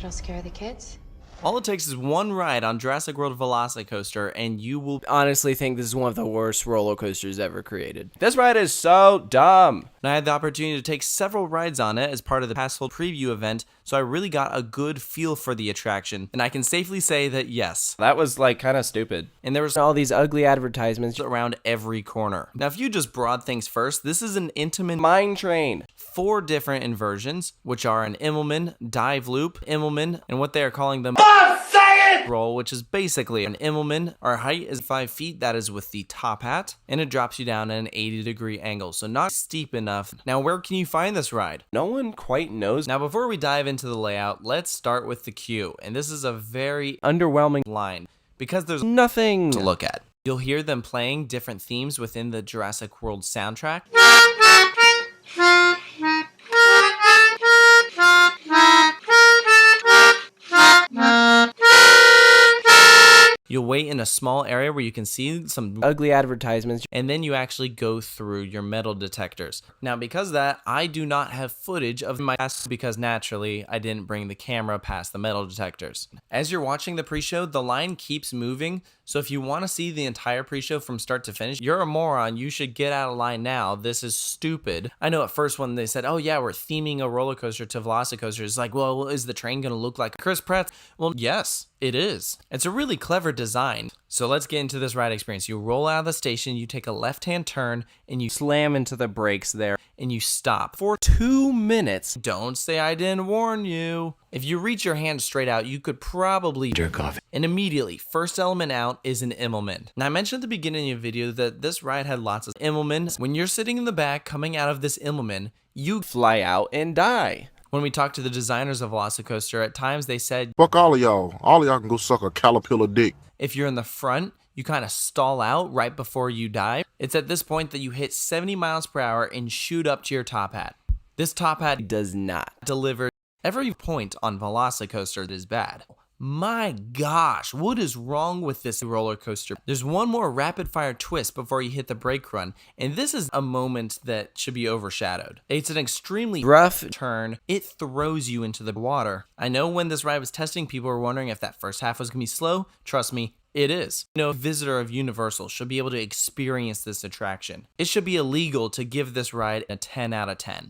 it'll scare the kids? All it takes is one ride on Jurassic World Velocicoaster and you will Honestly think this is one of the worst roller coasters ever created. This ride is so dumb. And I had the opportunity to take several rides on it as part of the Passhold preview event, so I really got a good feel for the attraction. And I can safely say that yes. That was like kind of stupid. And there was All these ugly advertisements around every corner. Now if you just broad things first, this is an intimate mine train. 4 different inversions, which are an Immelman, dive loop, Immelman, and what they are calling them roll, which is basically an Immelman. Our height is 5 feet, that is with the top hat, and it drops you down at an 80-degree angle, so not steep enough. Now where can you find this ride? No one quite knows. Now before we dive into the layout, let's start with the queue, and this is a very underwhelming line, because there's Nothing to look at. You'll hear them playing different themes within the Jurassic World soundtrack. You'll wait in a small area where you can see some ugly advertisements, and then you actually go through your metal detectors. Now because of that, I do not have footage of my ass because naturally I didn't bring the camera past the metal detectors. As you're watching the pre-show, the line keeps moving, so if you want to see the entire pre-show from start to finish, you're a moron, you should get out of line now, this is stupid. I know at first when they said, oh yeah, we're theming a roller coaster to Velocicoaster, it's like, well, is the train gonna look like Chris Pratt? Well, yes. It is. It's a really clever design. So let's get into this ride experience. You roll out of the station, you take a left-hand turn, and you slam into the brakes there, and you stop for 2 minutes. Don't say I didn't warn you. If you reach your hand straight out, you could probably jerk off. And immediately, first element out is an Immelman. Now I mentioned at the beginning of the video that this ride had lots of Immelmans. When you're sitting in the back coming out of this Immelman, you fly out and die. When we talked to the designers of Velocicoaster, at times they said, fuck all of y'all. All of y'all can go suck a caterpillar dick. If you're in the front, you kind of stall out right before you die. It's at this point that you hit 70 miles per hour and shoot up to your top hat. This top hat does not deliver every point on Velocicoaster that is bad. My gosh, what is wrong with this roller coaster? There's one more rapid fire twist before you hit the brake run, and this is a moment that should be overshadowed. It's an extremely rough turn. It throws you into the water. I know when this ride was testing, people were wondering if that first half was gonna be slow. Trust me, it is. No visitor of Universal should be able to experience this attraction. It should be illegal to give this ride a 10 out of 10.